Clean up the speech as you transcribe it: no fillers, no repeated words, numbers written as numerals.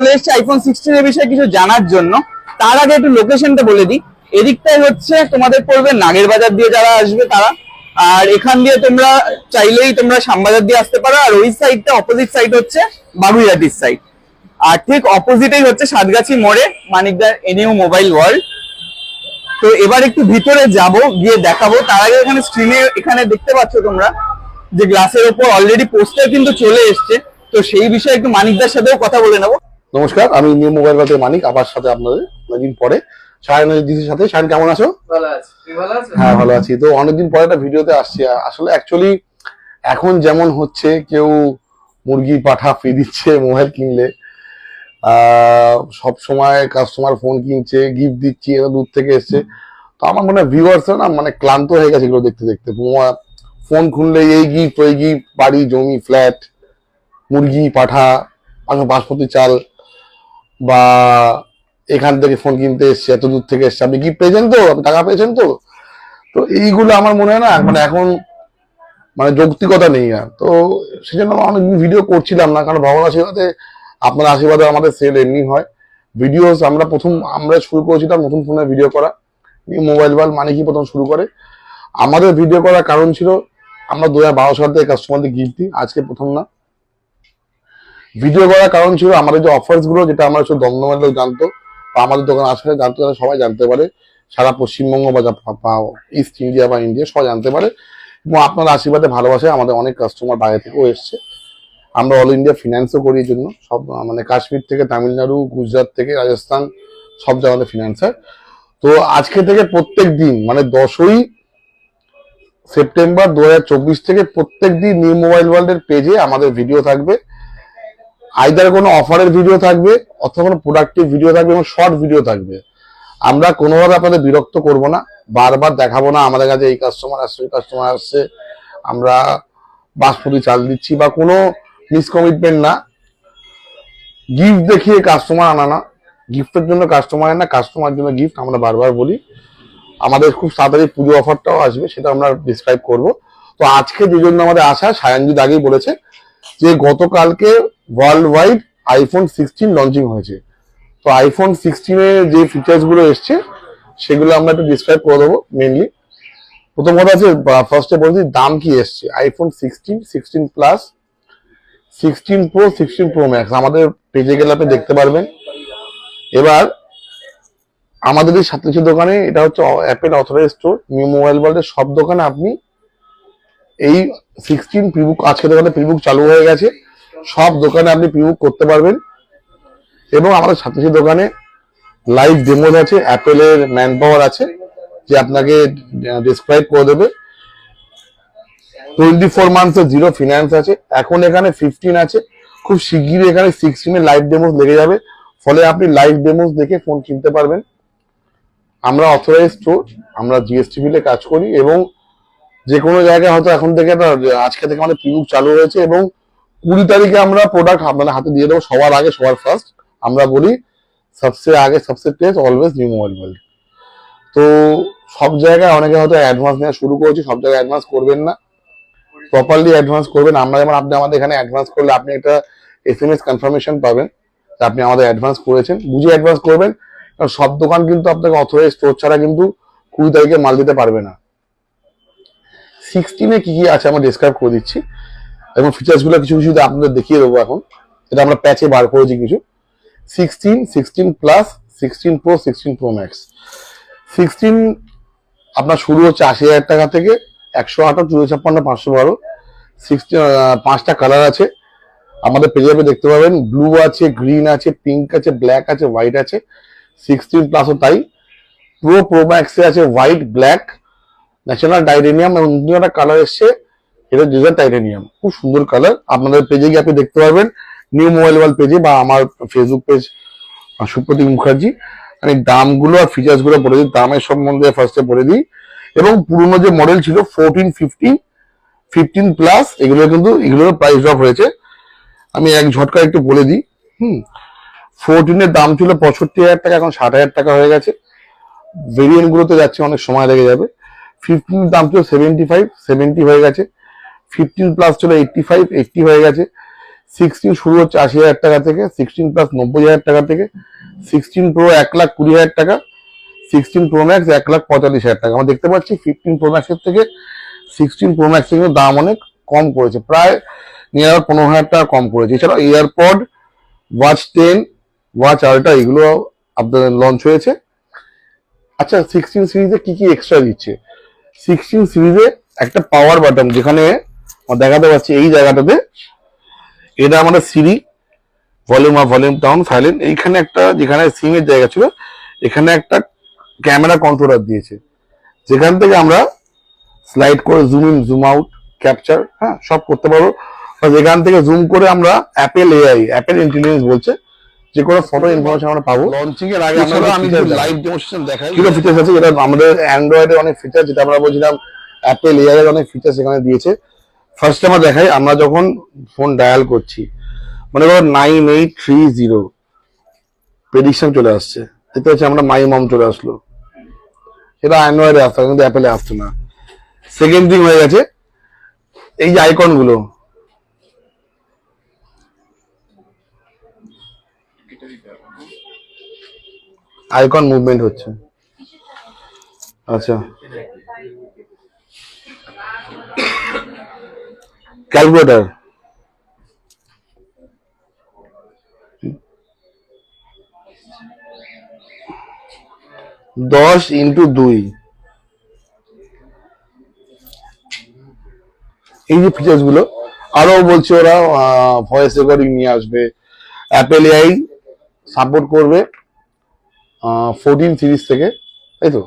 চলে এসেছে আইফোন 16 এর বিষয়ে কিছু জানার জন্য। তার আগে একটু লোকেশনটা বলে দিই। এদিকটাই হচ্ছে তোমাদের পড়বে নাগের বাজার দিয়ে যারা আসবে তারা, আর এখান দিয়ে তোমরা চাইলেই তোমরা শ্যামবাজার দিয়ে আসতে পারো। আর ওই সাইডটা অপোজিট সাইড হচ্ছে বাগুইহাটির সাইড, আর ঠিক অপোজিটেই হচ্ছে সাতগাছি মোড়ে মানিকদার এনইউ মোবাইল ওয়ার্ল্ড। তো এবার একটু ভিতরে যাব, গিয়ে দেখাবো। তার আগে এখানে স্ক্রিনে এখানে দেখতে পাচ্ছ তোমরা যে গ্লাসের উপর অলরেডি পোস্টার কিন্তু চলে এসছে। তো সেই বিষয়ে একটু মানিকদার সাথেও কথা বলে নেবো। নমস্কার, আমি নিউ মোবাইল বাজার মানিক, আবার সাথে আপনাদের অনেকদিন পরে সায়নের সাথে। সায়ন কেমন আছো? হ্যাঁ, ভালো আছি। তো অনেকদিন পরে একটা ভিডিওতে আসছি। আসলে অ্যাকচুয়ালি এখন যেমন হচ্ছে, কেউ মুরগি পাঠা ফ্রি দিচ্ছে মোবাইল কিনলে, সব সময় কাস্টমার ফোন কিনছে, গিফট দিচ্ছি, এটা দূর থেকে এসছে। তো আমার মনে হয় ভিউয়ার্সরা না মানে ক্লান্ত হয়ে গেছে এগুলো দেখতে দেখতে। ফোন খুললে এই গিফট ওই গিফট, বাড়ি জমি ফ্ল্যাট, মুরগি পাঠা, বাসমতি চাল, বা এখান থেকে ফোন কিনতে এসছে, এত দূর থেকে এসছে, আপনি গিফট পেয়েছেন তো, আপনি টাকা পেয়েছেন তো। তো এইগুলো আমার মনে হয় না মানে এখন মানে যৌক্তিকতা নেই। আর তো সেই জন্য অনেক ভিডিও করছিলাম না, কারণ ভগবান আশীর্বাদে, আপনার আশীর্বাদে আমাদের সেল এমনি হয়। ভিডিওস আমরা শুরু করেছিলাম নতুন ফোনে ভিডিও করা, মোবাইল মানে কি প্রথম শুরু করে। আমাদের ভিডিও করার কারণ ছিল আমরা 2012 সাল থেকে কাস্টমারদের গিফট দিই, আজকে প্রথম না। ভিডিও করার কারণ ছিল আমাদের যে অফার্স গুলো, যেটা আমরা শুধু দমদমের লোক জানতো বা আমাদের দোকান আসলে জানতো, সবাই জানতে পারে, সারা পশ্চিমবঙ্গ বা ইস্ট ইন্ডিয়া বা ইন্ডিয়া সবাই জানতে পারে। এবং আপনার আশীর্বাদে ভালোবাসে আমাদের অনেক কাস্টমার বাইরে থেকেও এসছে। আমরা অল ইন্ডিয়া ফিনান্সও করি, জন্য সব মানে কাশ্মীর থেকে তামিলনাড়ু, গুজরাট থেকে রাজস্থান, সব জায়গাতে ফিনান্স হয়। তো আজকে থেকে প্রত্যেক দিন মানে 10ই সেপ্টেম্বর 2024 থেকে প্রত্যেক দিন নিউ মোবাইল ওয়ার্ল্ডের পেজে আমাদের ভিডিও থাকবে। আইদার কোনো অফারের ভিডিও থাকবে, অথবা কোনো প্রোডাক্টিভ ভিডিও থাকবে, এবং শর্ট ভিডিও থাকবে। আমরা কোনোভাবে আপনাদের বিরক্ত করব না, বারবার দেখাবো না আমাদের কাছে এই কাস্টমার আসছে ওই কাস্টমার আসছে, আমরা বাসমতি চাল দিচ্ছি, বা কোনো মিসকমিটমেন্ট না। গিফট দেখিয়ে কাস্টমার আনা না, গিফটের জন্য কাস্টমার না, কাস্টমার জন্য গিফট। আমরা বারবার বলি, আমাদের খুব তাড়াতাড়ি পুজো অফারটাও আসবে, সেটা আমরা ডিসক্রাইব করব। তো আজকে যে জন্য আমাদের আসা, সায়নজিৎ আগেই বলেছে যে গতকালকে ওয়ার্ল্ড ওয়াইড আইফোন 16 লঞ্চিং হয়েছে। তো আইফোন 16 এর যে ফিচার্স গুলো এসছে সেগুলো আমরা একটু ডিসক্রাইব করে দেবো। মেনলি প্রথম কথা আছে, ফার্স্টে বলছি দাম কি এসছে। IPhone 16, 16 plus, 16 pro, 16 pro max আমাদের পেজে গেলে আপনি দেখতে পারবেন। এবার আমাদের এই সাতগাছি দোকানে, এটা হচ্ছে Apple authorised store, new mobile ওয়ার্ল্ডের সব দোকানে আপনি এই 16 প্রিবুক, আজকে দোকানে প্রিবুক চালু হয়ে গেছে, সব দোকানে আপনি প্রিবুক করতে পারবেন। এবং আমাদের সাতগাছি দোকানে লাইভ ডেমো আছে, অ্যাপেলের ম্যান পাওয়ার আছে যে আপনাকে ডিসক্রাইব করে দেবে। 24 মান্থসের জিরো ফিনান্স আছে। এখন এখানে 15 আছে, খুব শিগগিরই এখানে 16 লাইভ ডেমোস লেগে যাবে, ফলে আপনি লাইভ ডেমোস দেখে ফোন কিনতে পারবেন। আমরা অথরাইজড স্টোর, আমরা জিএসটি বিলে কাজ করি, এবং যে কোনো জায়গায় হয়তো এখন থেকে আজকে থেকে আমাদের প্রিবুক চালু হয়েছে, এবং 20 তারিখে আমরা প্রোডাক্ট আপনাদের হাতে দিয়ে দেবো, সবার আগে সবার ফার্স্ট। আমরা বলি সবসে আগে সবসে place always new mobile world. তো সব জায়গায় অনেকে হয়তো অ্যাডভান্স নেওয়া শুরু করেছি, সব জায়গায় অ্যাডভান্স করবেন না, প্রপারলি অ্যাডভান্স করবেন। আমরা যেমন আপনি আমাদের এখানে অ্যাডভান্স করলে আপনি একটা SMS কনফার্মেশন পাবেন যে আপনি আমাদের অ্যাডভান্স করেছেন, বুঝে অ্যাডভান্স করবেন। কারণ সব দোকান কিন্তু আপনাকে অথরাইজড স্টোর ছাড়া কিন্তু 20 তারিখে মাল দিতে পারবে না। 16 কি কি আছে আমরা ডিসক্রাইব করে দিচ্ছি, এবং ফিচার্স গুলো কিছু কিছু আপনাদের দেখিয়ে দেবো এখন, এটা আমরা প্যাচে বার করেছি কিছু। 16, 16 প্লাস, 16 প্রো, 16 প্রো ম্যাক্স। 16 আপনার শুরু হচ্ছে 80,000 টাকা থেকে, 128, 256, 512। 5টা কালার আছে, আমাদের পেজে দেখতে পাবেন। ব্লু আছে, গ্রিন আছে, পিঙ্ক আছে, ব্ল্যাক আছে, হোয়াইট আছে। 16 প্লাসও তাই। প্রো ম্যাক্সে আছে হোয়াইট, ব্ল্যাক, ন্যাশনাল টাইটেনিয়াম, এবং একটা কালার এসছে, এটা ডিজাইন টাইটেনিয়াম, খুব সুন্দর কালার। আপনাদের পেজে গিয়ে আপনি দেখতে পারবেন, নিউ মোবাইল ওয়ার্ল্ড পেজে, বা আমার ফেসবুক পেজ সুপ্রতীক মুখার্জি। আমি দামগুলো আর ফিচার্স গুলো বলে দিই, দামের সম্বন্ধে ফার্স্টে বলে দিই। এবং পুরোনো যে মডেল ছিল 14, 15, 15 প্লাস, এগুলোর প্রাইস ড্রপ হয়েছে। আমি এক ঝটকা একটু বলে দিই। 14 এর দাম ছিল 65,000 টাকা, এখন 60,000 টাকা হয়ে গেছে। ভেরিয়েন্ট গুলোতে যাচ্ছে, অনেক সময় লেগে যাবে। 15 দাম ছিল 75, 70 হয়ে গেছে। 15 প্লাস ছিল 85, 80 হয়ে গেছে। 16 শুরু হচ্ছে 80,000 টাকা থেকে, 16 প্লাস 90,000 টাকা থেকে, 16 প্রো 1,20,000 টাকা, 16 প্রো ম্যাক্স 1,45,000 টাকা। আমরা দেখতে পাচ্ছি 15 প্রো ম্যাক্সের থেকে 16 প্রো ম্যাক্স এর দাম অনেক কম করেছে, প্রায় নিয়ে 15,000 টাকা কম করেছে। এছাড়াও এয়ারপড, ওয়াচ 10, ওয়াচ আল্ট্রা এগুলো আপনাদের লঞ্চ হয়েছে। আচ্ছা, 16 সিরিজে কি কি এক্সট্রা দিচ্ছে? 16 সিরিজে একটা পাওয়ার বাটন, যেখানে দেখাতে পাচ্ছি এই জায়গাটাতে, এটা আমাদের সিরি volume up, volume down, silent. এইখানে একটা, যেখানে সিমের জায়গা ছিল, এখানে একটা ক্যামেরা কন্ট্রোলার দিয়েছে, যেখান থেকে আমরা স্লাইড করে zoom in, zoom out, capture, হ্যাঁ সব করতে পারবো। যেখান থেকে জুম করে আমরা অ্যাপেল এআই, অ্যাপেল ইন্টেলিজেন্স বলছে, যে কোনো ফটো ইনফরমেশন আমরা পাবো। লঞ্চিং এর আগে আমি লাইভ ডেমনস্ট্রেশন দেখাই কি ফিচার্স আছে। যেটা আমাদের অ্যান্ড্রয়েডে অনেক ফিচার, যেটা আমরা বলছিলাম অ্যাপেল এআই এর অনেক ফিচার সেখানে দিয়েছে। ফার্স্ট আমরা দেখাই, আমরা যখন ফোন ডায়াল করছি, মনে করো 9830 প্রেডিকশন চলে আসছে, দেখতে হচ্ছে আমরা মাই মম চলে আসলো, এটা অ্যান্ড্রয়েডে আসতো কিন্তু অ্যাপেলে আসতো না। সেকেন্ড থিং হয়ে গেছে এই যে আইকন গুলো, আইকন মুভমেন্ট হচ্ছে। আচ্ছা, ক্যালকুলেটর, দশ ইন্টু 2, এই যে ফিচার্স গুলো। আরো বলছে ওরা ভয়েস রেকর্ডিং নিয়ে আসবে, অ্যাপেল এআই সাপোর্ট করবে 14 সিরিজ থেকে, তাই তো?